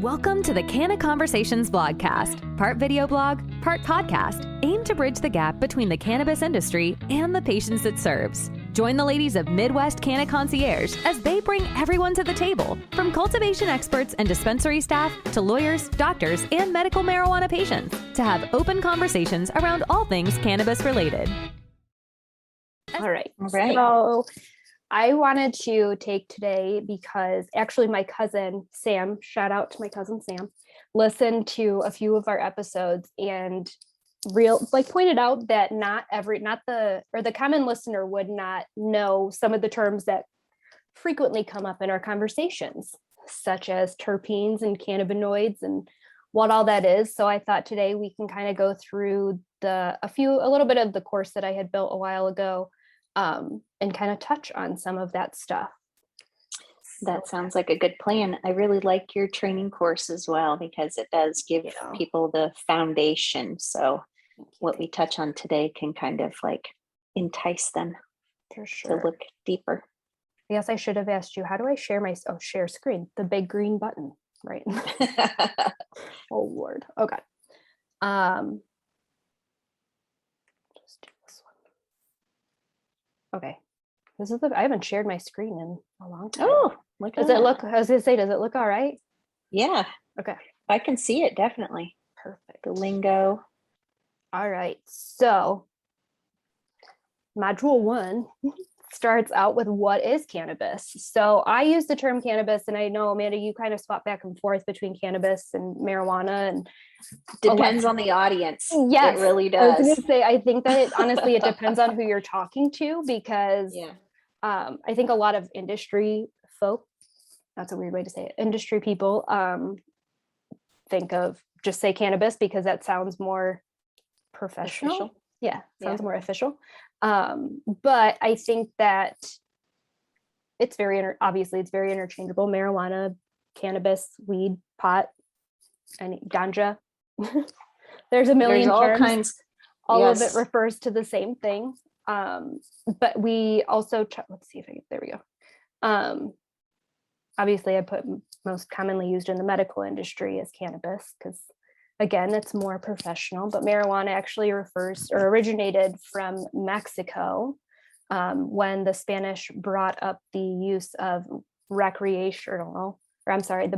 Welcome to the CannaConversations blogcast, part video blog, part podcast, aimed to bridge the gap between the cannabis industry and the patients it serves. Join the ladies of Midwest Canna Concierge as they bring everyone to the table, from cultivation experts and dispensary staff to lawyers, doctors, and medical marijuana patients, to have open conversations around all things cannabis related. All right. So I wanted to take today because actually my cousin Sam, shout out to my cousin Sam, listened to a few of our episodes and pointed out that the common listener would not know some of the terms that frequently come up in our conversations, such as terpenes and cannabinoids and what all that is. So I thought today we can kind of go through a little bit of the course that I had built a while ago, and kind of touch on some of that stuff. That sounds like a good plan. I really like your training course as well, because it does give people the foundation. So what we touch on today can kind of like entice them for sure to look deeper. Yes, I should have asked you, how do I share share screen? The big green button, right? Oh Lord. Okay. Just do this one. Okay. I haven't shared my screen in a long time. Oh, does it look? I was gonna say, does it look all right? Yeah. Okay. I can see it definitely. Perfect. The lingo. All right. So module 1 starts out with what is cannabis. So I use the term cannabis, and I know, Amanda, you kind of swap back and forth between cannabis and marijuana, and depends on the audience. Yes, it really does. I was going to say, I think that honestly, it depends on who you're talking to, because I think a lot of industry folk, that's a weird way to say it, industry people think of just say cannabis because that sounds more professional. Official. Yeah, sounds more official. But I think that it's obviously it's very interchangeable. Marijuana, cannabis, weed, pot, and ganja. There's a million all terms. Kinds. All of it refers to the same thing. But we also, let's see if there we go. Obviously I put most commonly used in the medical industry as cannabis, because again, it's more professional, but marijuana actually originated from Mexico, when the Spanish brought up the use of the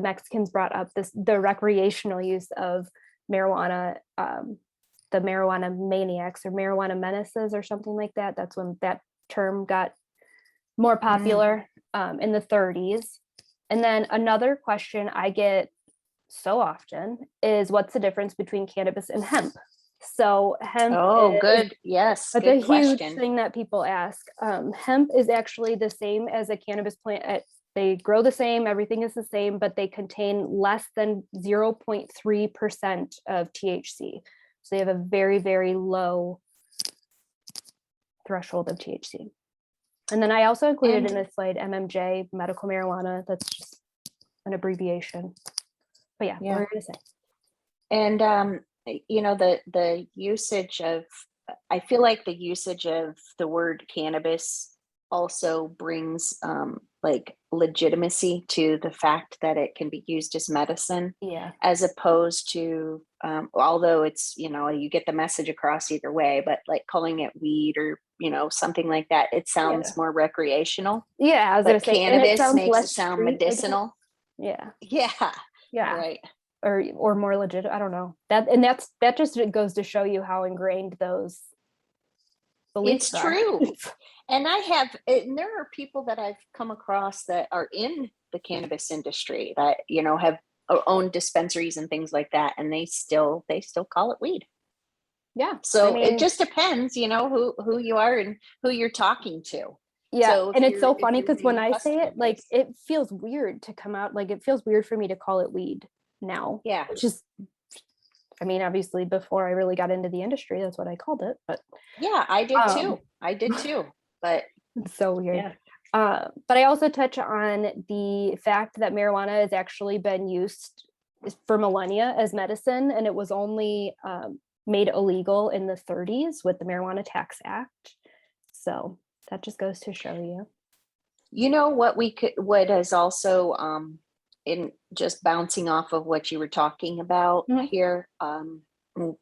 Mexicans brought up the recreational use of marijuana, the marijuana maniacs or marijuana menaces or something like that. That's when that term got more popular, in the 30s. And then another question I get so often is, what's the difference between cannabis and hemp? So hemp good. Yes, that's good a question. huge thing that people ask. Hemp is actually the same as a cannabis plant. They grow the same, everything is the same, but they contain less than 0.3% of THC. So they have a very, very low threshold of THC. And then I also included in this slide MMJ, medical marijuana. That's just an abbreviation. But what were you going to say? And the usage of, I feel like the usage of the word cannabis also brings like legitimacy to the fact that it can be used as medicine, as opposed to although it's, you get the message across either way, but like calling it weed or something like that, it sounds more recreational. I was going to say cannabis makes it sound medicinal. Right. Or more legit. I don't know that just goes to show you how ingrained those beliefs are. True. And there are people that I've come across that are in the cannabis industry that, have owned dispensaries and things like that. And they still call it weed. Yeah. So it just depends, who you are and who you're talking to. Yeah. So and it's so funny because when I say it, like, it feels weird to come out. Like, it feels weird for me to call it weed now. Yeah. Which is, obviously before I really got into the industry, that's what I called it. But I did too. But it's so weird. But I also touch on the fact that marijuana has actually been used for millennia as medicine, and it was only made illegal in the 30s with the Marijuana Tax Act. So that just goes to show you. What has also in just bouncing off of what you were talking about here,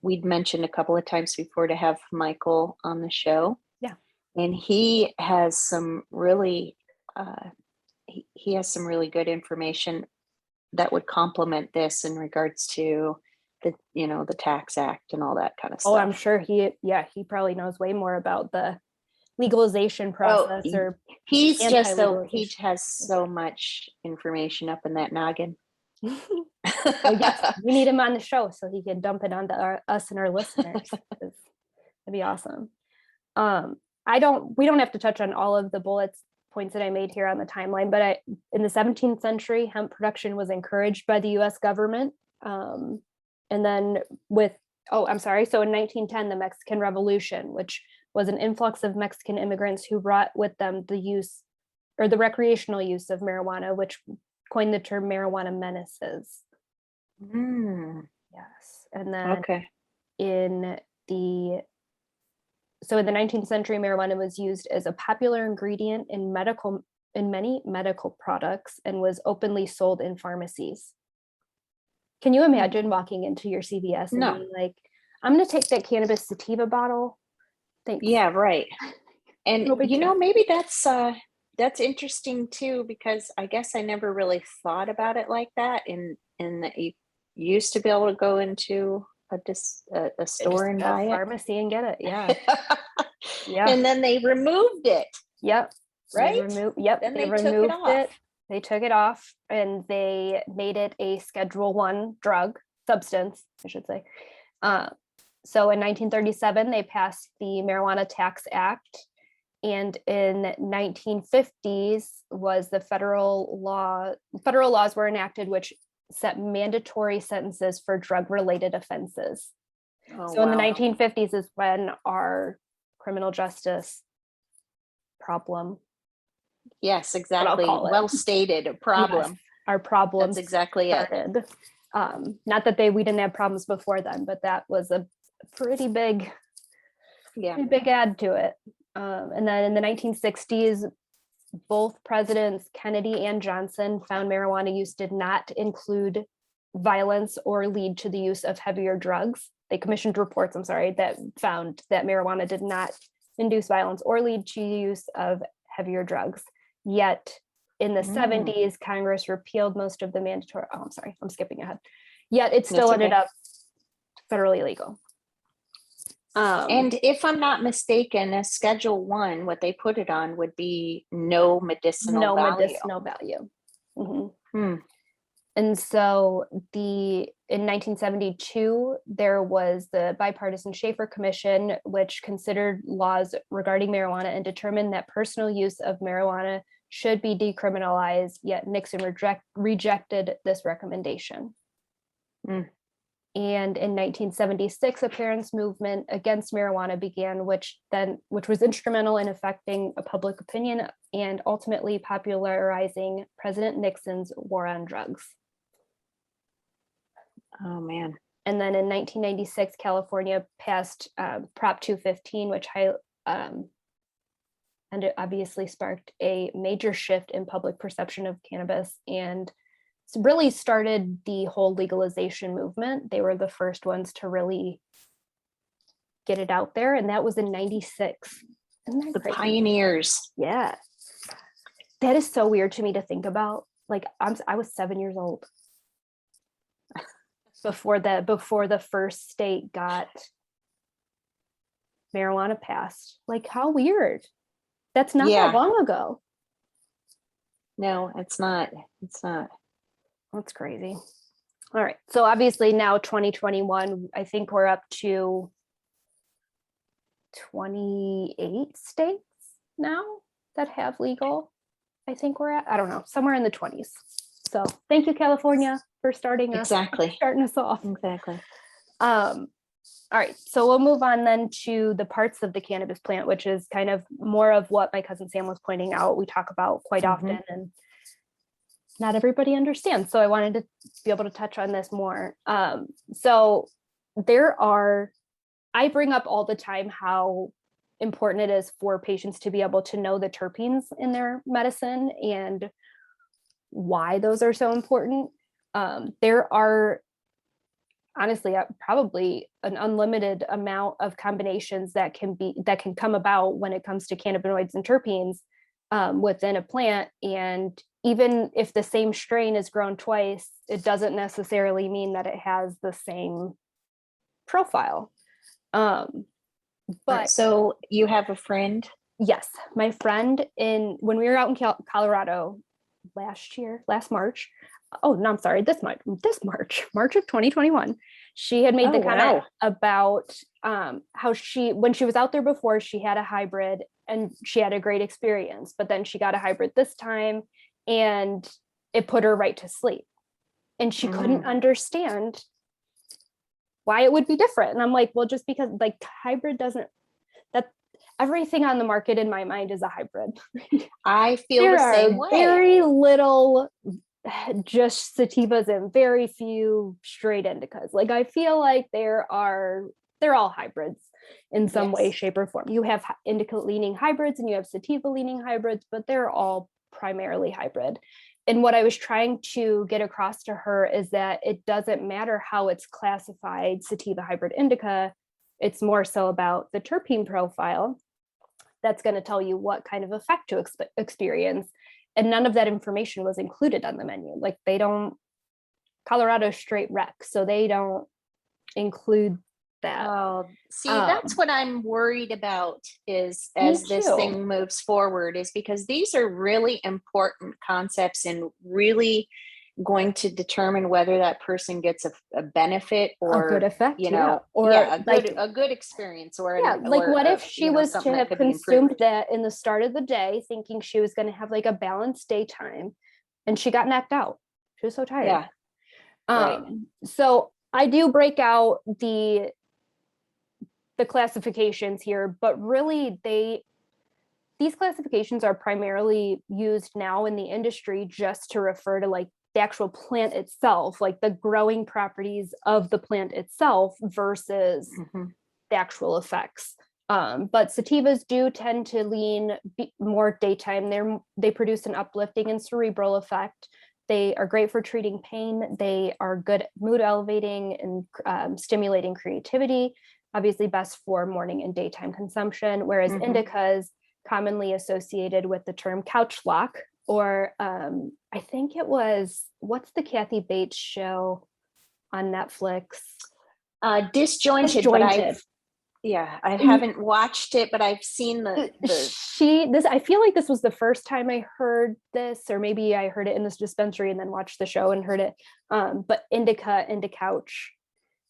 we'd mentioned a couple of times before to have Michael on the show. Yeah. And he has some really, he has some really good information that would complement this in regards to the Tax Act and all that kind of stuff. Oh, I'm sure he probably knows way more about the legalization process or he has so much information up in that noggin. Well, yes, we need him on the show so he can dump it onto us and our listeners. That'd be awesome. We don't have to touch on all of the points that I made here on the timeline, but in the 17th century, hemp production was encouraged by the US government. And then so in 1910, the Mexican Revolution, which was an influx of Mexican immigrants who brought with them the recreational use of marijuana, which coined the term marijuana menaces. Yes. And then in the 19th century, marijuana was used as a popular ingredient in many medical products and was openly sold in pharmacies. Can you imagine walking into your CVS and being like, I'm going to take that cannabis sativa bottle? Thanks. Yeah, right. And maybe that's interesting too, because I guess I never really thought about it like that. In that you used to be able to go into a store and buy it, pharmacy and get it. Yeah. Yeah. And then they removed it. Yep. Right. Then they removed it. They took it off and they made it a Schedule I substance, I should say. So in 1937, they passed the Marijuana Tax Act. And in 1950s was the federal laws were enacted, which set mandatory sentences for drug-related offenses. In the 1950s is when our criminal justice problem. Yes, exactly. Well stated, a problem. Yes, our problem. That's exactly started. It. Not that we didn't have problems before then, but that was a pretty big add to it. And then in the 1960s, both presidents, Kennedy and Johnson, found marijuana use did not include violence or lead to the use of heavier drugs. They commissioned reports, that found that marijuana did not induce violence or lead to use of heavier drugs. Yet in the 70s, Congress repealed most of the mandatory, I'm skipping ahead. Yet it still ended up federally legal. And if I'm not mistaken, a Schedule I, what they put it on would be no medicinal value. Mm-hmm. And so in 1972, there was the Bipartisan Schaefer Commission, which considered laws regarding marijuana and determined that personal use of marijuana should be decriminalized, yet Nixon rejected this recommendation. And in 1976, a parents' movement against marijuana began, which was instrumental in affecting a public opinion and ultimately popularizing President Nixon's war on drugs. Oh, man. And then in 1996, California passed Prop 215, which and it obviously sparked a major shift in public perception of cannabis and really started the whole legalization movement. They were the first ones to really get it out there, and that was in 96. Isn't that crazy? Pioneers. Yeah. That is so weird to me to think about. Like I was 7 years old before the first state got marijuana passed. Like, how weird. That's not that long ago. No, it's not. That's crazy. All right. So obviously now 2021, I think we're up to 28 states now that have legal. I think we're at, I don't know, somewhere in the 20s. So thank you, California, for starting us off. Exactly. All right. So we'll move on then to the parts of the cannabis plant, which is kind of more of what my cousin Sam was pointing out. We talk about quite often and not everybody understands. So I wanted to be able to touch on this more. So I bring up all the time how important it is for patients to be able to know the terpenes in their medicine and why those are so important. There are honestly probably an unlimited amount of combinations that can come about when it comes to cannabinoids and terpenes within a plant. And even if the same strain is grown twice, it doesn't necessarily mean that it has the same profile. But so you have a friend? Yes, my friend when we were out in Colorado last March. Oh, no, I'm sorry, this March of 2021. She had made the comment about how when she was out there before, she had a hybrid and she had a great experience, but then she got a hybrid this time and it put her right to sleep. And she couldn't understand why it would be different. And I'm like, well, just because like hybrid everything on the market in my mind is a hybrid. I feel the same way. Very little just sativas and very few straight indicas. Like I feel like they're all hybrids in some way, shape, or form. You have indica leaning hybrids and you have sativa leaning hybrids, but they're all primarily hybrid. And what I was trying to get across to her is that it doesn't matter how it's classified, sativa, hybrid, indica. It's more so about the terpene profile that's going to tell you what kind of effect to experience. And none of that information was included on the menu. Like Colorado's straight rec, so they don't include that. Oh, see, that's what I'm worried about is as this thing moves forward, is because these are really important concepts and really going to determine whether that person gets a benefit or a good effect, or a good experience, or what if she was to have consumed that in the start of the day, thinking she was going to have like a balanced daytime, and she got knocked out. She was so tired. So I do break out the classifications here, but really these classifications are primarily used now in the industry just to refer to like the actual plant itself, like the growing properties of the plant itself versus the actual effects. But sativas do tend to lean more daytime. They produce an uplifting and cerebral effect. They are great for treating pain. They are good at mood elevating and stimulating creativity. Obviously best for morning and daytime consumption, whereas indicas commonly associated with the term couch lock, or I think it was, what's the Kathy Bates show on Netflix? Disjointed. But I haven't watched it, but I've seen the I feel like this was the first time I heard this, or maybe I heard it in this dispensary and then watched the show and heard it. But indica couch.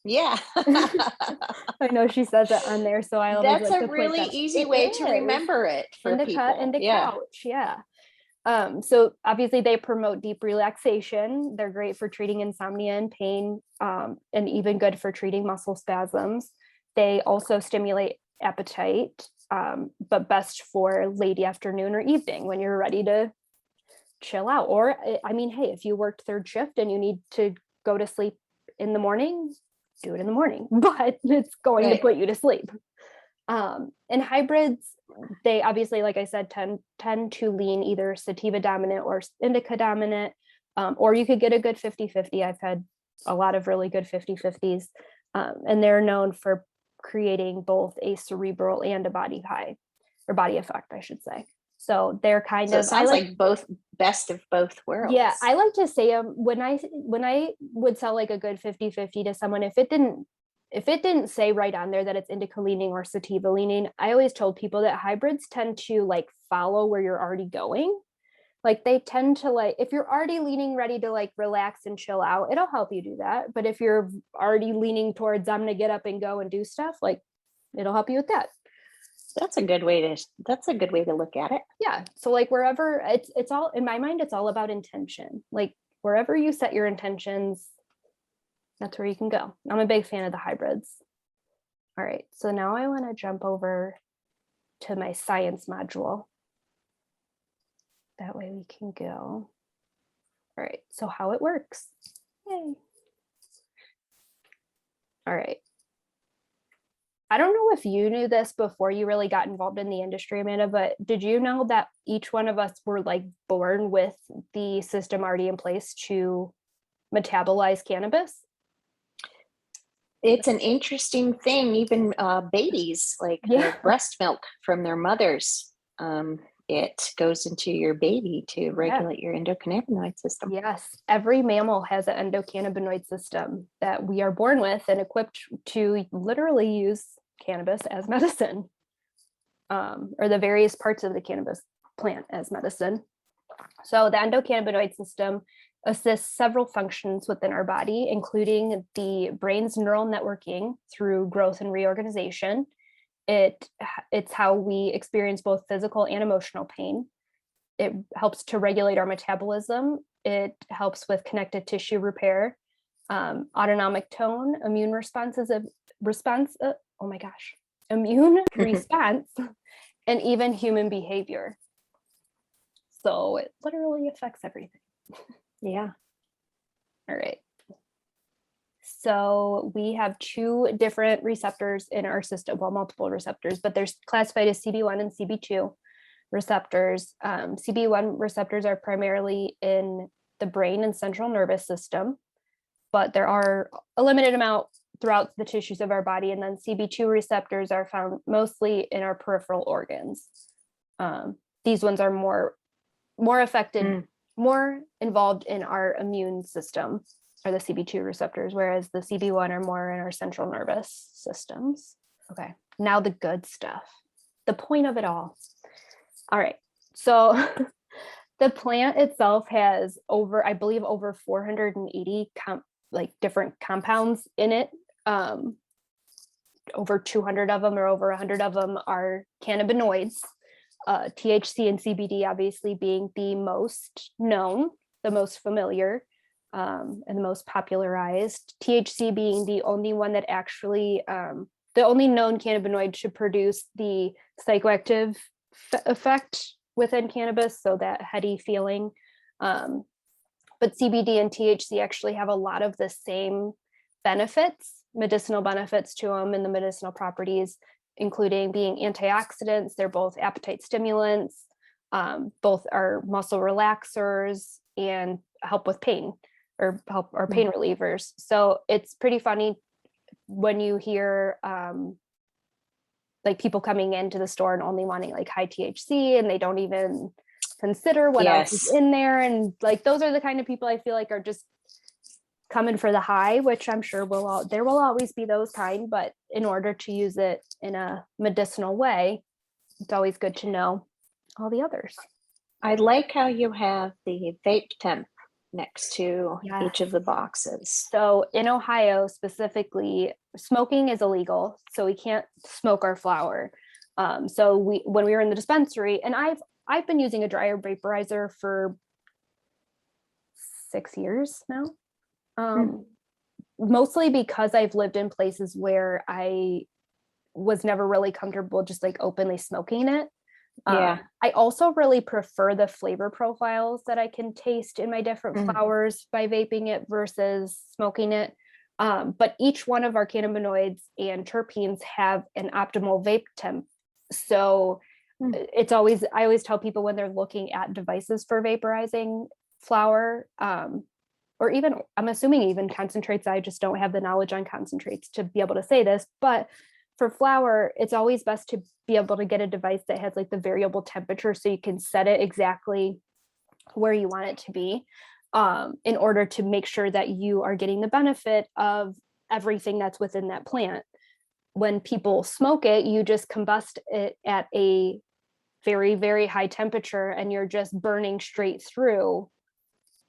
Yeah. I know she says it on there, so I always that's a really easy way to remember it for indica couch. So obviously they promote deep relaxation. They're great for treating insomnia and pain, and even good for treating muscle spasms. They also stimulate appetite, but best for late afternoon or evening when you're ready to chill out. Or I mean, hey, if you worked third shift and you need to go to sleep in the morning, do it in the morning, but it's going to put you to sleep. And hybrids, they obviously, like I said, tend to lean either sativa dominant or indica dominant, or you could get a good 50-50. I've had a lot of really good 50-50s, and they're known for creating both a cerebral and a body high, or body effect, I should say. So they're kind of, it sounds like both best of both worlds. Yeah, I like to say when I would sell like a good 50-50 to someone, if it didn't say right on there that it's indica leaning or sativa leaning, I always told people that hybrids tend to like follow where you're already going. Like they tend to like, if you're already leaning ready to like relax and chill out, it'll help you do that. But if you're already leaning towards I'm gonna get up and go and do stuff, like it'll help you with that. That's a good way to look at it. Yeah. So like wherever it's all, in my mind, it's all about intention. Like wherever you set your intentions, that's where you can go. I'm a big fan of the hybrids. All right. So now I want to jump over to my science module. That way we can go. All right. So how it works. Yay. All right. I don't know if you knew this before you really got involved in the industry, Amanda, but did you know that each one of us were like born with the system already in place to metabolize cannabis? It's an interesting thing. Even babies, like the breast milk from their mothers, it goes into your baby to regulate your endocannabinoid system. Yes, every mammal has an endocannabinoid system that we are born with and equipped to literally use cannabis as medicine, or the various parts of the cannabis plant as medicine. So the endocannabinoid system assists several functions within our body, including the brain's neural networking through growth and reorganization. It's how we experience both physical and emotional pain. It helps to regulate our metabolism. It helps with connective tissue repair, autonomic tone, immune immune response, and even human behavior. So it literally affects everything. Yeah. All right. So we have two different receptors in our system, well, multiple receptors, but they're classified as CB1 and CB2 receptors. CB1 receptors are primarily in the brain and central nervous system, but there are a limited amount throughout the tissues of our body. And then CB2 receptors are found mostly in our peripheral organs. These ones are more affected, more involved in our immune system, are the CB2 receptors, whereas the CB1 are more in our central nervous systems. Okay, now the good stuff, the point of it all. All right, so the plant itself has over 480 different compounds in it. Over 200 of them or over 100 of them are cannabinoids. THC and CBD obviously being the most known, the most familiar, and the most popularized. THC being the only one that actually, the only known cannabinoid to produce the psychoactive effect within cannabis, so that heady feeling. But CBD and THC actually have a lot of the same benefits, medicinal benefits to them, and the medicinal properties, including being antioxidants. They're both appetite stimulants, both are muscle relaxers and help with pain or pain relievers. So it's pretty funny when you hear like people coming into the store and only wanting like high THC, and they don't even consider what else is in there. And like, those are the kind of people I feel like are just coming for the high, which I'm sure there will always be those kind, but in order to use it in a medicinal way, it's always good to know all the others. I like how you have the vape temp next to each of the boxes. So in Ohio specifically, smoking is illegal, so we can't smoke our flower. So when we were in the dispensary, and I've been using a dryer vaporizer for 6 years now. Mostly because I've lived in places where I was never really comfortable just like openly smoking it. I also really prefer the flavor profiles that I can taste in my different flowers by vaping it versus smoking it. But each one of our cannabinoids and terpenes have an optimal vape temp. So I always tell people when they're looking at devices for vaporizing flower, or even, I'm assuming even concentrates, I just don't have the knowledge on concentrates to be able to say this, but for flower, it's always best to be able to get a device that has like the variable temperature, so you can set it exactly where you want it to be, in order to make sure that you are getting the benefit of everything that's within that plant. When people smoke it, you just combust it at a very, very high temperature, and you're just burning straight through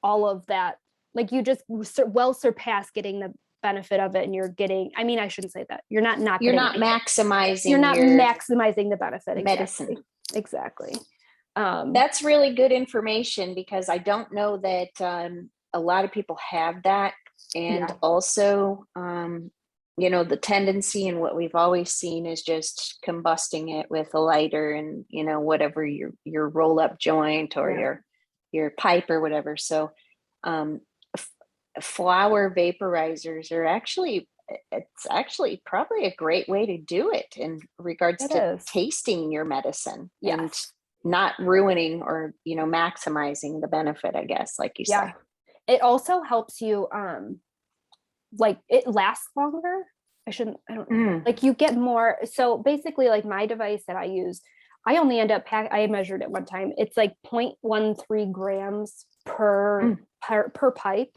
all of that. Like, you just well surpass getting the benefit of it, and you're getting, I mean, I shouldn't say that. You're not maximizing. You're not maximizing the benefit. Medicine. Exactly. That's really good information, because I don't know that a lot of people have that. And also, the tendency and what we've always seen is just combusting it with a lighter and, whatever your roll up joint or your pipe or whatever. So flower vaporizers are actually it's actually probably a great way to do it in regards to tasting your medicine and not ruining or, maximizing the benefit, I guess, like you said. It also helps you, like it lasts longer. Like you get more. So basically like my device that I use, I only end up I measured it one time. It's like 0.13 grams per pipe.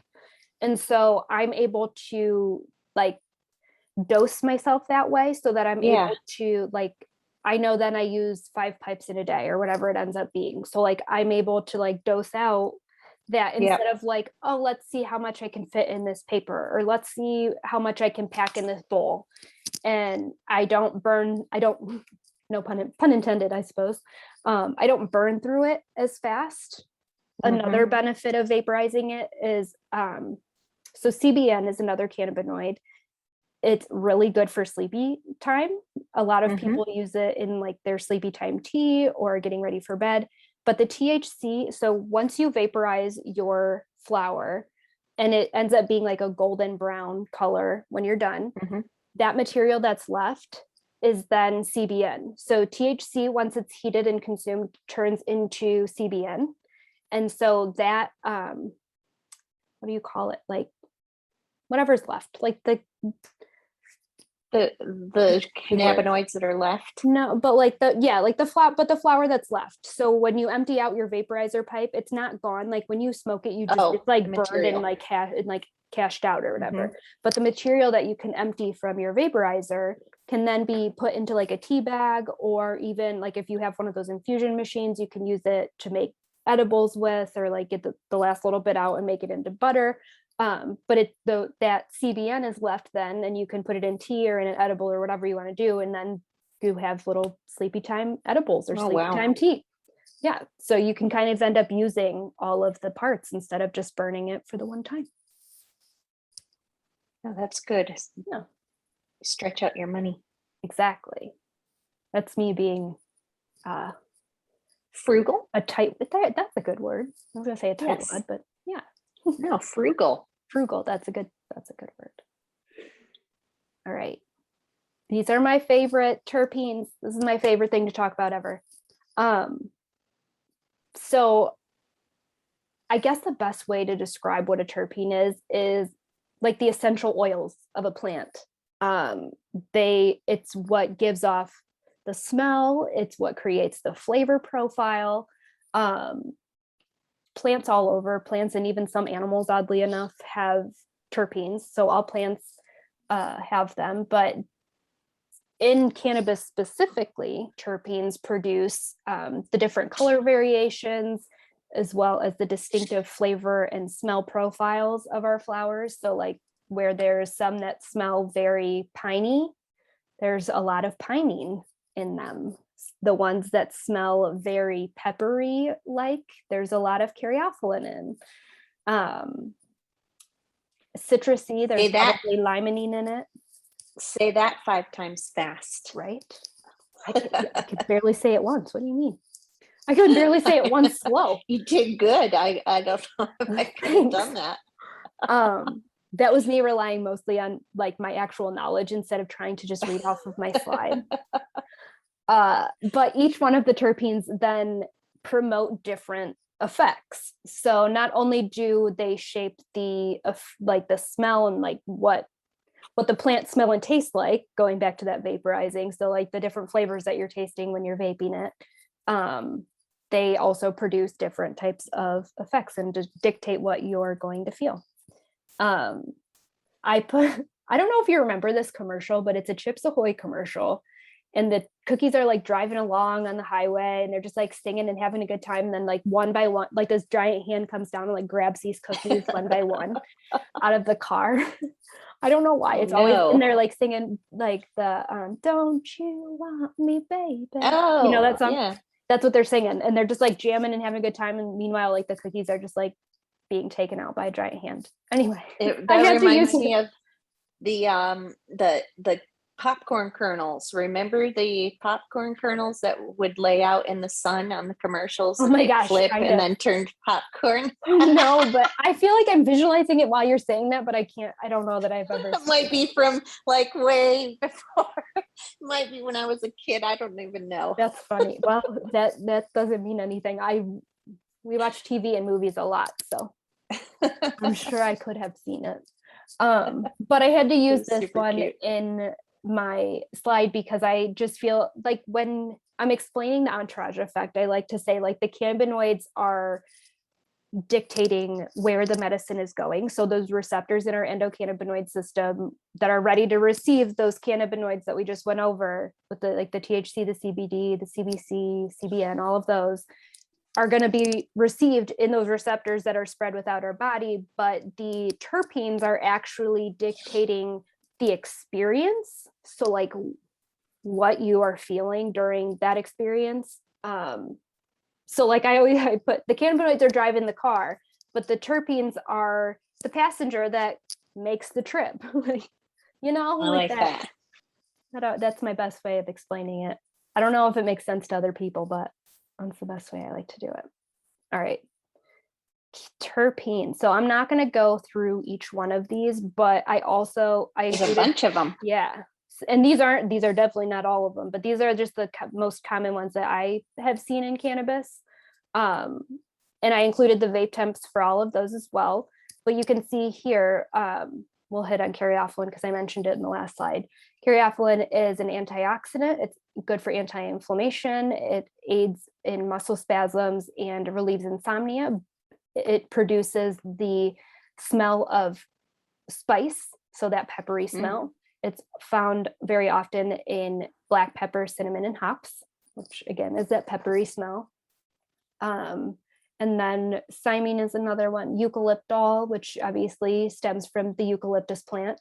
And so I'm able to like dose myself that way so that I'm able to like, I know then I use 5 pipes in a day or whatever it ends up being. So like I'm able to like dose out that instead of like, oh, let's see how much I can fit in this paper, or let's see how much I can pack in this bowl. And no pun intended, I suppose. I don't burn through it as fast. Another benefit of vaporizing it is, so CBN is another cannabinoid. It's really good for sleepy time. A lot of people use it in like their sleepy time tea or getting ready for bed. But the THC, so once you vaporize your flower and it ends up being like a golden brown color when you're done, that material that's left is then CBN. So THC, once it's heated and consumed, turns into CBN. And so that, what do you call it? Like whatever's left, like the cannabinoids that are left. No, but like the flower that's left. So when you empty out your vaporizer pipe, it's not gone. Like when you smoke it, you just it's like burned and like cashed out or whatever. But the material that you can empty from your vaporizer can then be put into like a tea bag, or even like if you have one of those infusion machines, you can use it to make edibles with, or like get the last little bit out and make it into butter. But that CBN is left then, and you can put it in tea or in an edible or whatever you want to do. And then you have little sleepy time edibles or sleepy time tea. Yeah. So you can kind of end up using all of the parts instead of just burning it for the one time. Oh, that's good. Yeah. Stretch out your money. Exactly. That's me being frugal. That's a good word. I was gonna say a tight word, but yeah. No, frugal. Frugal. That's a good word. All right. These are my favorite terpenes. This is my favorite thing to talk about ever. So I guess the best way to describe what a terpene is like the essential oils of a plant. It's what gives off the smell. It's what creates the flavor profile. Plants all over, plants and even some animals, oddly enough, have terpenes. So all plants have them, but in cannabis specifically, terpenes produce the different color variations, as well as the distinctive flavor and smell profiles of our flowers. So like where there's some that smell very piney, there's a lot of pinene in them. The ones that smell very peppery, like there's a lot of Kiryathalin in. Citrusy, there's probably limonene in it. Say that 5 times fast. Right? I could barely say it once. What do you mean? I could barely say it once slow. You did good. I don't know if I could have done that. That was me relying mostly on like my actual knowledge instead of trying to just read off of my slide. But each one of the terpenes then promote different effects. So not only do they shape the smell and like what the plants smell and taste like, going back to that vaporizing. So like the different flavors that you're tasting when you're vaping it, they also produce different types of effects and to dictate what you're going to feel. I don't know if you remember this commercial, but it's a Chips Ahoy commercial. And the cookies are like driving along on the highway and they're just like singing and having a good time. And then like one by one, like this giant hand comes down and like grabs these cookies one by one out of the car. I don't know why. It's always in there like singing like the don't you want me, baby? Oh, you know that song? Yeah. That's what they're singing. And they're just like jamming and having a good time. And meanwhile, like the cookies are just like being taken out by a giant hand. Anyway, that reminds me of the popcorn kernels. Remember the popcorn kernels that would lay out in the sun on the commercials? Oh and my they'd gosh, flip kind and of. then turned popcorn. No, but I feel like I'm visualizing it while you're saying that, but I don't know that I've ever It might be from like way before. Might be when I was a kid. I don't even know. That's funny. Well, that doesn't mean anything. We watch TV and movies a lot, so I'm sure I could have seen it. But I had to use this one cute. in my slide because I just feel like when I'm explaining the entourage effect, I like to say like the cannabinoids are dictating where the medicine is going. So those receptors in our endocannabinoid system that are ready to receive those cannabinoids that we just went over with the THC, the CBD, the CBC, CBN, all of those are going to be received in those receptors that are spread without our body. But the terpenes are actually dictating the experience. So like what you are feeling during that experience. So like I put the cannabinoids are driving the car, but the terpenes are the passenger that makes the trip. I like that. That's my best way of explaining it. I don't know if it makes sense to other people, but that's the best way I like to do it. All right. Terpenes. So I'm not going to go through each one of these, but There's a bunch of them. Yeah. And these are definitely not all of them, but these are just the most common ones that I have seen in cannabis. And I included the vape temps for all of those as well. But you can see here, we'll hit on Kiryathalin because I mentioned it in the last slide. Kiryathalin is an antioxidant. It's good for anti-inflammation. It aids in muscle spasms and relieves insomnia. It produces the smell of spice, so that peppery smell. It's found very often in black pepper, cinnamon, and hops, which again is that peppery smell. And then Cymene is another one. Eucalyptol, which obviously stems from the eucalyptus plant.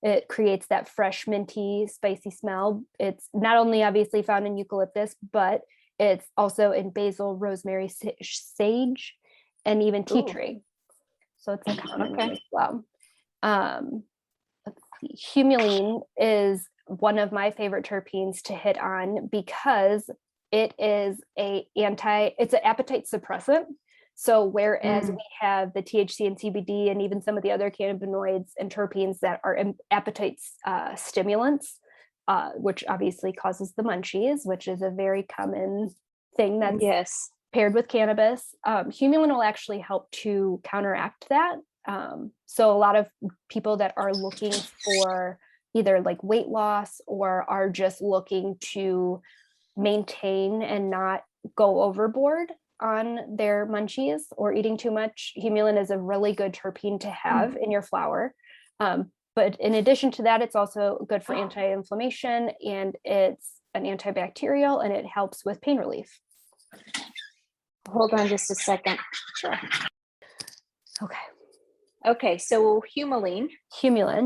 It creates that fresh, minty, spicy smell. It's not only obviously found in eucalyptus, but it's also in basil, rosemary, sage, and even tea tree. So it's a common one as well. Let's see. Humulene is one of my favorite terpenes to hit on because it is it's an appetite suppressant. So whereas we have the THC and CBD and even some of the other cannabinoids and terpenes that are appetite stimulants, which obviously causes the munchies, which is a very common thing that's paired with cannabis. Humulene will actually help to counteract that. So a lot of people that are looking for either like weight loss or are just looking to maintain and not go overboard on their munchies or eating too much, humulene is a really good terpene to have in your flower. But in addition to that, it's also good for anti-inflammation, and it's an antibacterial, and it helps with pain relief. Hold on just a second. Sure. Okay, so humulene,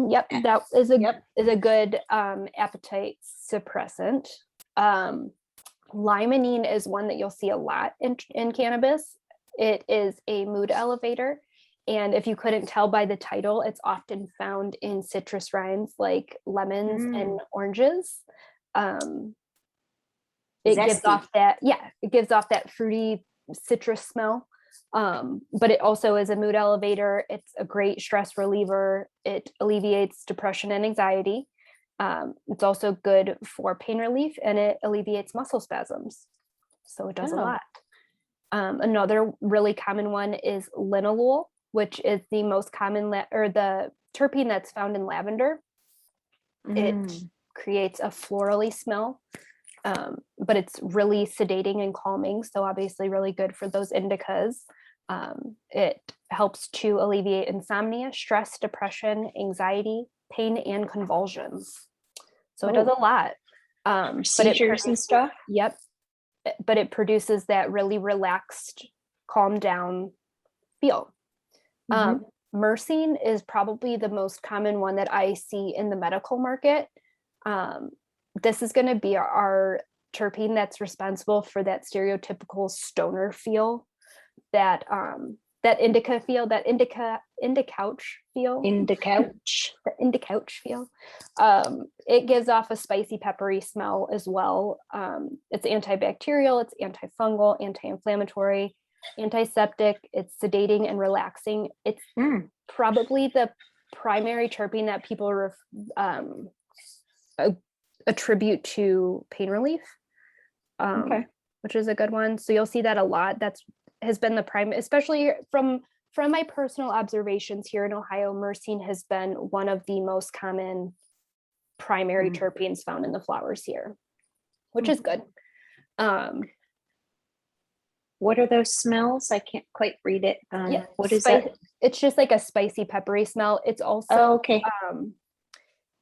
yep, that is a good appetite suppressant. Limonene is one that you'll see a lot in cannabis. It is a mood elevator, and if you couldn't tell by the title, it's often found in citrus rinds like lemons and oranges. It gives off that fruity citrus smell. But it also is a mood elevator. It's a great stress reliever. It alleviates depression and anxiety. It's also good for pain relief, and it alleviates muscle spasms. So it does a lot. Another really common one is linalool, which is the most common the terpene that's found in lavender. It creates a florally smell, but it's really sedating and calming. So obviously really good for those indicas. It helps to alleviate insomnia, stress, depression, anxiety, pain, and convulsions. So it does a lot. Seizures and stuff. Yep. But it produces that really relaxed, calm down feel. Mercine is probably the most common one that I see in the medical market. This is going to be our terpene that's responsible for that stereotypical stoner feel, that indica feel. That indica couch feel. In the couch. The couch feel. It gives off a spicy, peppery smell as well. It's antibacterial, it's antifungal, anti-inflammatory, antiseptic, it's sedating and relaxing. It's probably the primary terpene that people attribute to pain relief, which is a good one. So you'll see that a lot. Has been the prime, especially from my personal observations here in Ohio. Mercine has been one of the most common primary terpenes found in the flowers here, which is good. What are those smells? I can't quite read it. What is that? It's just like a spicy, peppery smell. It's also,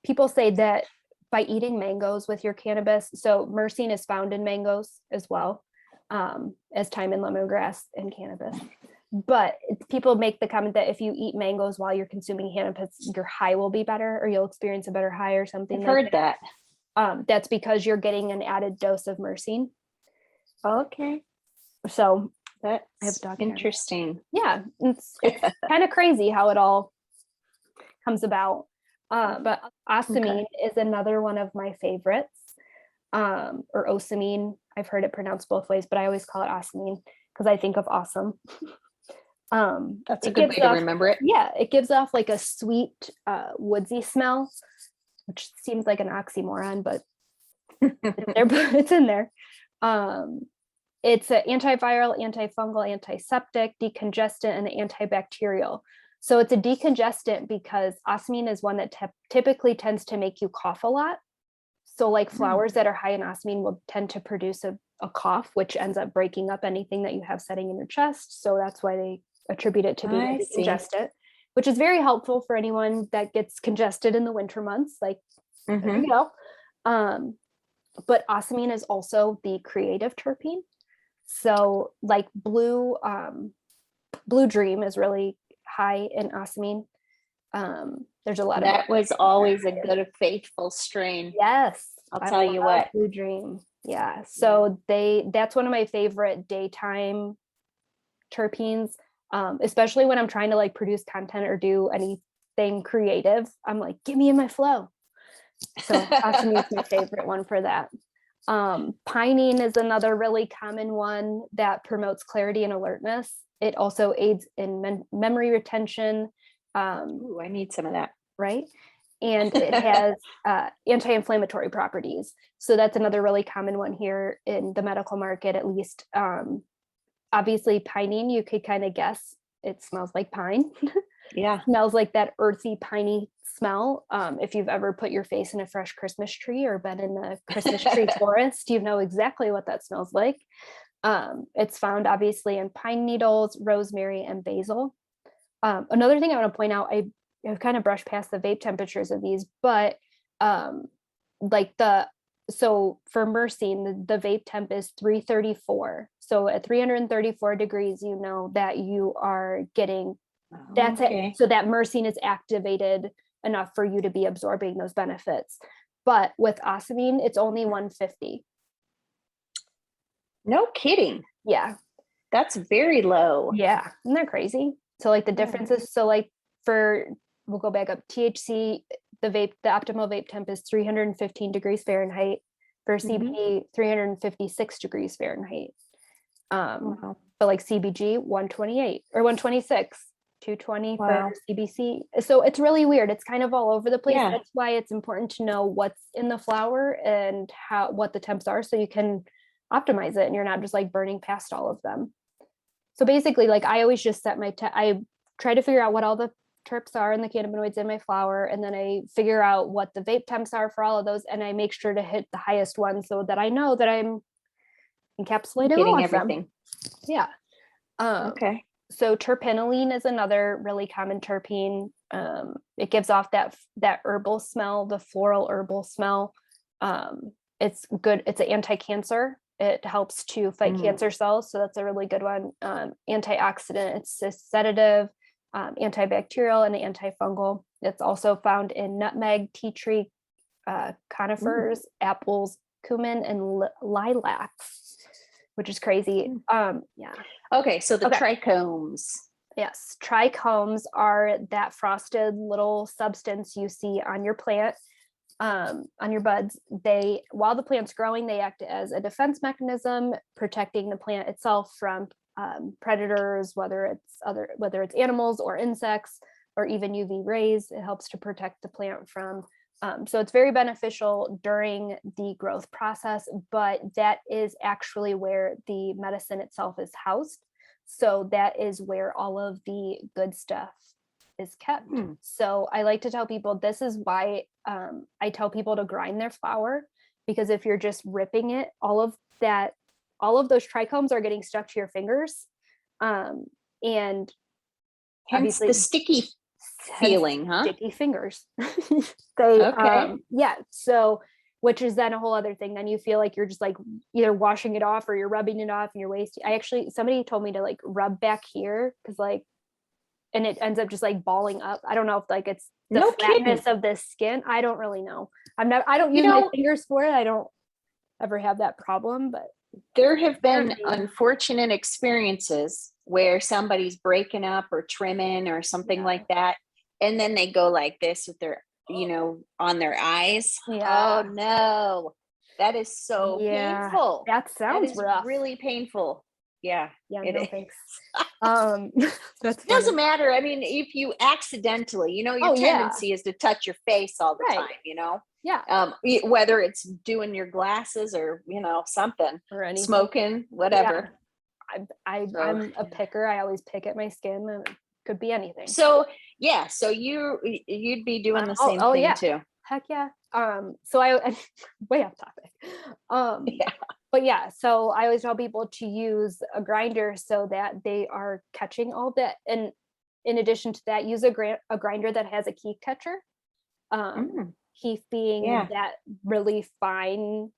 people say that by eating mangoes with your cannabis, so Mercine is found in mangoes as well, as thyme and lemongrass and cannabis. But people make the comment that if you eat mangoes while you're consuming cannabis, your high will be better, or you'll experience a better high or something. I've heard that. That's because you're getting an added dose of Mercine. Okay. So that's interesting. Yeah, it's kind of crazy how it all comes about. But Ostamine is another one of my favorites, or Ostamine. I've heard it pronounced both ways, but I always call it Ostamine because I think of awesome. That's a good way to remember it. Yeah, it gives off like a sweet, woodsy smell, which seems like an oxymoron, but it's in there. It's an antiviral, antifungal, antiseptic, decongestant, and antibacterial. So it's a decongestant because ostamine is one that typically tends to make you cough a lot. So like flowers that are high in ostamine will tend to produce a cough, which ends up breaking up anything that you have setting in your chest. So that's why they attribute it to being a decongestant, which is very helpful for anyone that gets congested in the winter months. Like, there you go. But ostamine is also the creative terpene. So like Blue Dream is really high in ostamine. There's a lot of that was always a good faithful strain. Yes, I'll tell you what. Blue Dream. Yeah. So that's one of my favorite daytime terpenes, especially when I'm trying to like produce content or do anything creative. I'm like, get me in my flow. So ostamine is my favorite one for that. Pinene is another really common one that promotes clarity and alertness. It also aids in memory retention. Ooh, I need some of that. Right. And it has anti-inflammatory properties. So that's another really common one here in the medical market, at least. Obviously, pinene, you could kind of guess it smells like pine. Yeah. Smells like that earthy, piney smell. If you've ever put your face in a fresh Christmas tree or been in the Christmas tree forest, you know exactly what that smells like. It's found obviously in pine needles, rosemary, and basil. Another thing I want to point out, I've kind of brushed past the vape temperatures of these, but so for Mercine, the vape temp is 334. So at 334 degrees, you know that you are getting, that's it. So that Mercine is activated enough for you to be absorbing those benefits. But with ostamine, it's only 150. No kidding. Yeah. That's very low. Yeah. Isn't that crazy? So like the differences, so like we'll go back up, THC, the optimal vape temp is 315 degrees Fahrenheit. For CBD, 356 degrees Fahrenheit. But like CBG, 128 or 126, 220 for CBC. So it's really weird. It's kind of all over the place. Yeah. That's why it's important to know what's in the flower and what the temps are, so you can optimize it and you're not just like burning past all of them. So basically, like I always just set I try to figure out what all the terps are and the cannabinoids in my flower, and then I figure out what the vape temps are for all of those, and I make sure to hit the highest one so that I know that I'm encapsulating all of everything. Yeah. Okay. So terpenoline is another really common terpene. It gives off that herbal smell, the floral herbal smell. It's good. It's an anti-cancer. It helps to fight cancer cells, so that's a really good one. Antioxidant. It's a sedative. Antibacterial and antifungal. It's also found in nutmeg, tea tree, conifers, apples, cumin, and lilacs, which is crazy. Yeah. Okay, so the trichomes. Yes, trichomes are that frosted little substance you see on your plant, on your buds. While the plant's growing, they act as a defense mechanism, protecting the plant itself from predators, whether it's animals or insects or even UV rays. It helps to protect the plant from. So it's very beneficial during the growth process, but that is actually where the medicine itself is housed. So that is where all of the good stuff is kept. So I like to tell people, this is why I tell people to grind their flour, because if you're just ripping it, all of those trichomes are getting stuck to your fingers. And hence obviously the sticky feeling, huh? Sticky fingers. Okay. Yeah. So, which is then a whole other thing. Then you feel like you're just like either washing it off or you're rubbing it off and you're wasting. Somebody told me to like rub back here because and it ends up just like balling up. I don't know if like it's the flatness of the skin. I don't really know. I don't use my fingers for it. I don't ever have that problem, but there have been unfortunate experiences where somebody's breaking up or trimming or something like that. And then they go like this with their, on their eyes. Yeah. Oh no, that is so painful. That sounds rough. Really painful. Yeah. No thanks. That doesn't matter. I mean, if you accidentally, your tendency is to touch your face all the time, Yeah. Whether it's doing your glasses or, something, or anything. Smoking, whatever. Yeah. I'm a picker. I always pick at my skin, and it could be anything. So you'd be doing the same thing too. Heck yeah. So I way off topic. But yeah, so I always tell people to use a grinder so that they are catching all that. And in addition to that, use a grinder that has a keef catcher. Keef being that really fine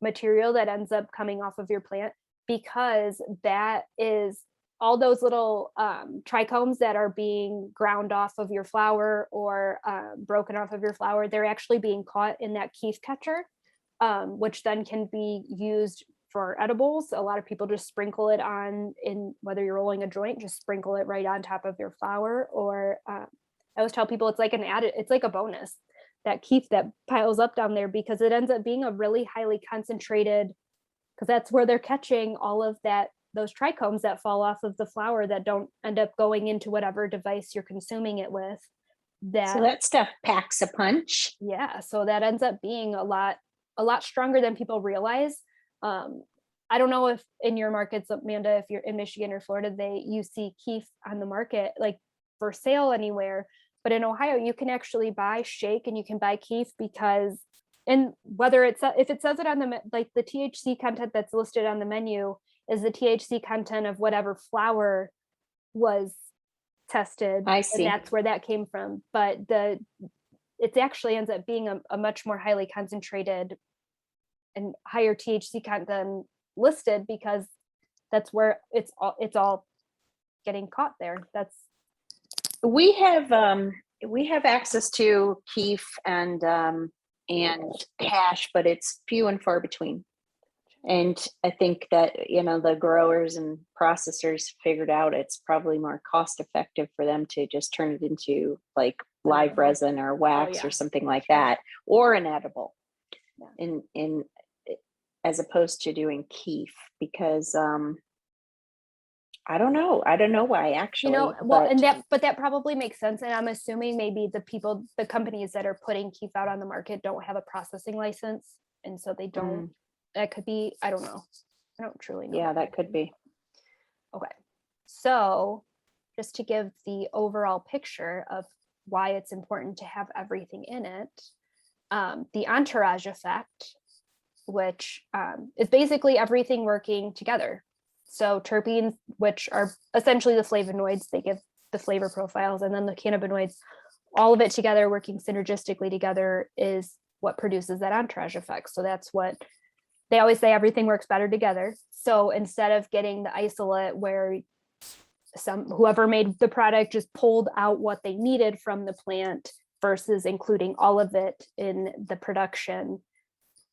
material that ends up coming off of your plant, because that is all those little trichomes that are being ground off of your flower or broken off of your flower. They're actually being caught in that keef catcher, which then can be used for edibles. A lot of people just sprinkle it on, in whether you're rolling a joint, just sprinkle it right on top of your flower. Or I always tell people it's like it's like a bonus, that keef that piles up down there, because it ends up being a really highly concentrated, because that's where they're catching all of those trichomes that fall off of the flower that don't end up going into whatever device you're consuming it with. So that stuff packs a punch. Yeah. So that ends up being a lot stronger than people realize. I don't know if in your markets, Amanda, if you're in Michigan or Florida, you see keef on the market, like for sale anywhere. But in Ohio, you can actually buy shake and you can buy keef, because, and whether if it says it on the THC content that's listed on the menu is the THC content of whatever flower was tested. I see. And that's where that came from. But it actually ends up being a much more highly concentrated and higher THC content listed, because that's where it's all getting caught there. We have access to keef and hash, but it's few and far between. And I think that, the growers and processors figured out it's probably more cost effective for them to just turn it into like live resin or wax or something like that, or an edible, in as opposed to doing keef, because I don't know why, actually. But that probably makes sense. And I'm assuming maybe the companies that are putting keef out on the market don't have a processing license, and so they don't. That could be, I don't know. I don't truly know. Yeah, that could be. Okay. So just to give the overall picture of why it's important to have everything in it, the entourage effect, which is basically everything working together. So terpenes, which are essentially the flavonoids, they give the flavor profiles, and then the cannabinoids, all of it together working synergistically together is what produces that entourage effect. So that's what they always say, everything works better together. So instead of getting the isolate where whoever made the product just pulled out what they needed from the plant versus including all of it in the production,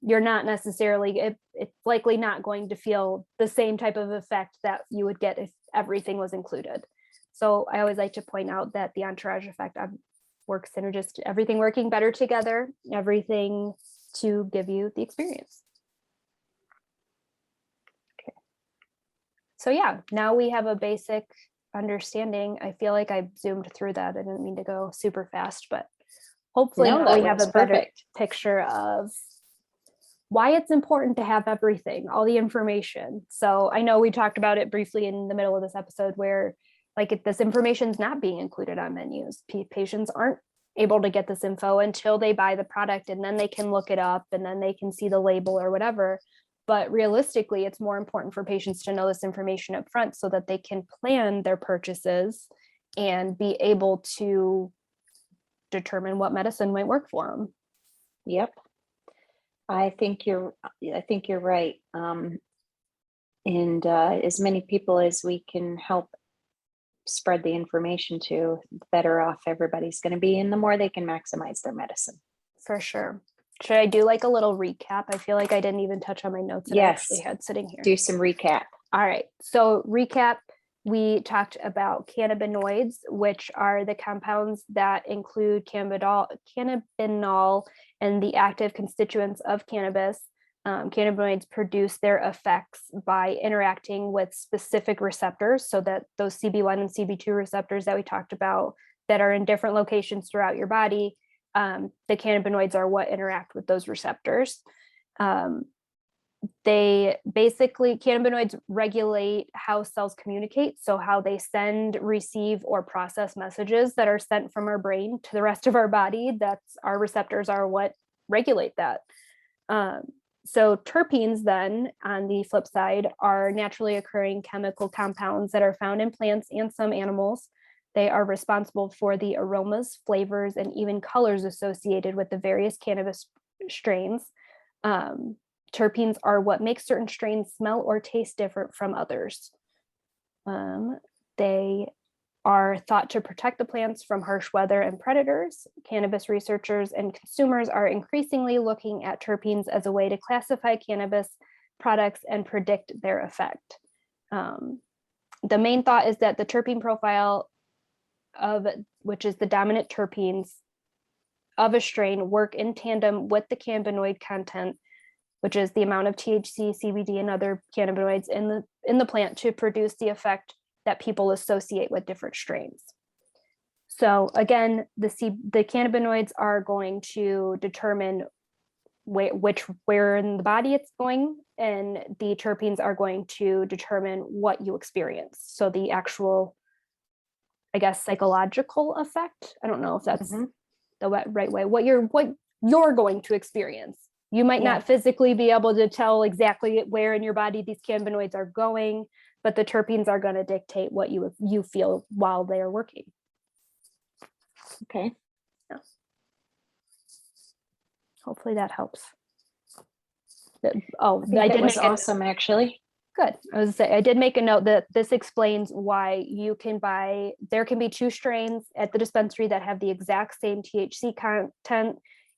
you're not necessarily, it's likely not going to feel the same type of effect that you would get if everything was included. So I always like to point out that the entourage effect works synergistic, everything working better together, everything to give you the experience. Okay. So yeah, now we have a basic understanding. I feel like I zoomed through that. I didn't mean to go super fast, but hopefully now we have a better picture of why it's important to have everything, all the information. So I know we talked about it briefly in the middle of this episode where like this information is not being included on menus. Patients aren't able to get this info until they buy the product, and then they can look it up and then they can see the label or whatever. But realistically, it's more important for patients to know this information up front so that they can plan their purchases and be able to determine what medicine might work for them. Yep. I think you're right. And as many people as we can help spread the information to, the better off everybody's going to be, and the more they can maximize their medicine. For sure. Should I do like a little recap? I feel like I didn't even touch on my notes that I actually had sitting here. Do some recap. All right. So recap, we talked about cannabinoids, which are the compounds that include cannabinol and the active constituents of cannabis. Cannabinoids produce their effects by interacting with specific receptors, so that those CB1 and CB2 receptors that we talked about that are in different locations throughout your body, the cannabinoids are what interact with those receptors. Cannabinoids regulate how cells communicate, so how they send, receive, or process messages that are sent from our brain to the rest of our body. That's our receptors are what regulate that. So terpenes then, on the flip side, are naturally occurring chemical compounds that are found in plants and some animals. They are responsible for the aromas, flavors, and even colors associated with the various cannabis strains. Terpenes are what makes certain strains smell or taste different from others. They are thought to protect the plants from harsh weather and predators. Cannabis researchers and consumers are increasingly looking at terpenes as a way to classify cannabis products and predict their effect. The main thought is that the terpene profile which is the dominant terpenes of a strain, work in tandem with the cannabinoid content, which is the amount of THC, CBD, and other cannabinoids in the plant to produce the effect that people associate with different strains. So again, the cannabinoids are going to determine where in the body it's going, and the terpenes are going to determine what you experience. So the actual, I guess, psychological effect. I don't know if that's the right way. What you're going to experience. You might not physically be able to tell exactly where in your body these cannabinoids are going, but the terpenes are going to dictate what you feel while they are working. Okay. Yeah. Hopefully that helps. I did was awesome, actually. Good. I was gonna say, I did make a note that this explains why there can be two strains at the dispensary that have the exact same THC content,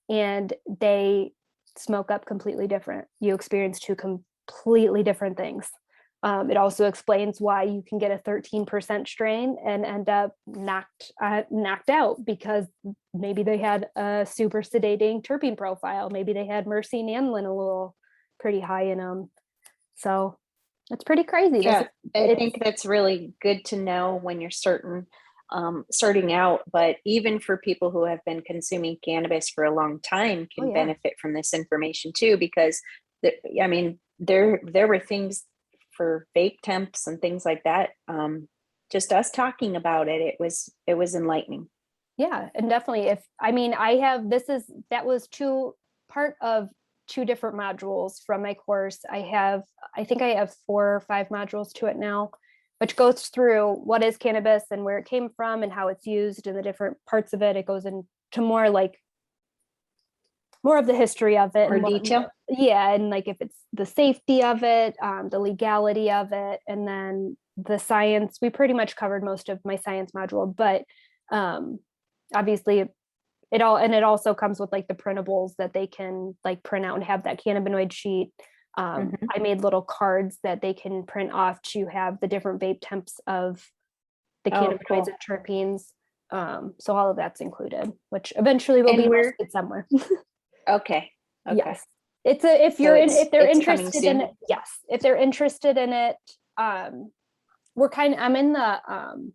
and they smoke up completely different. You experience two completely different things. It also explains why you can get a 13% strain and end up knocked out because maybe they had a super sedating terpene profile. Maybe they had Mercine and Linole pretty high in them. So it's pretty crazy. Yeah, I think that's really good to know when you're starting out. But even for people who have been consuming cannabis for a long time can benefit from this information too, because there were things for vape temps and things like that. Just us talking about it, it was enlightening. Yeah, and definitely that was part of two different modules from my course. I think I have 4 or 5 modules to it now, which goes through what is cannabis and where it came from and how it's used and the different parts of it. It goes into more of the history of it, more detail. And like if it's the safety of it, the legality of it, and then the science. We pretty much covered most of my science module, but obviously it also comes with like the printables that they can like print out and have that cannabinoid sheet. I made little cards that they can print off to have the different vape temps of the cannabinoids cool. and terpenes. So all of that's included, which eventually will be listed somewhere. Okay. Yes. If they're interested in it, yes. If they're interested in it, I'm in the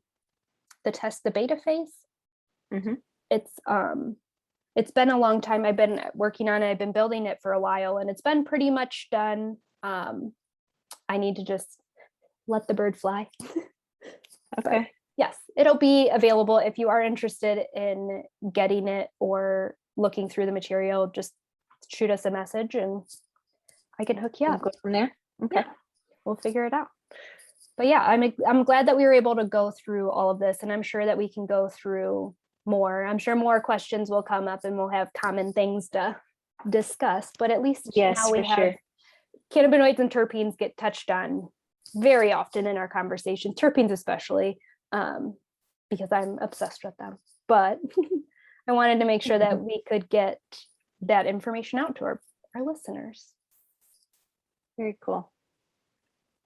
beta phase. Mm-hmm. It's been a long time. I've been working on it. I've been building it for a while, and it's been pretty much done. I need to just let the bird fly. Okay. But yes, it'll be available if you are interested in getting it or looking through the material. Just shoot us a message and I can hook you up. We'll go from there. Okay. Yeah, we'll figure it out. But yeah, I'm glad that we were able to go through all of this, and I'm sure that we can go through more. I'm sure more questions will come up and we'll have common things to discuss, but at least now we have cannabinoids and terpenes get touched on very often in our conversations, terpenes especially, because I'm obsessed with them. But I wanted to make sure that we could get that information out to our listeners. Very cool.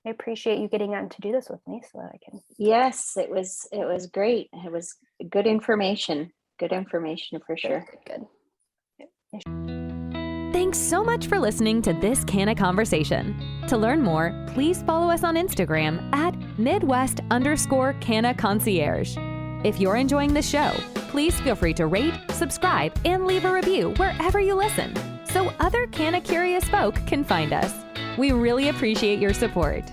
I appreciate you getting on to do this with me so that I can. Yes, it was great. It was good information. Good information for sure. Good. Thanks so much for listening to this CannaConversation. To learn more, please follow us on Instagram at Midwest_CannaConcierge. If you're enjoying the show, please feel free to rate, subscribe, and leave a review wherever you listen, so other canna-curious folk can find us. We really appreciate your support.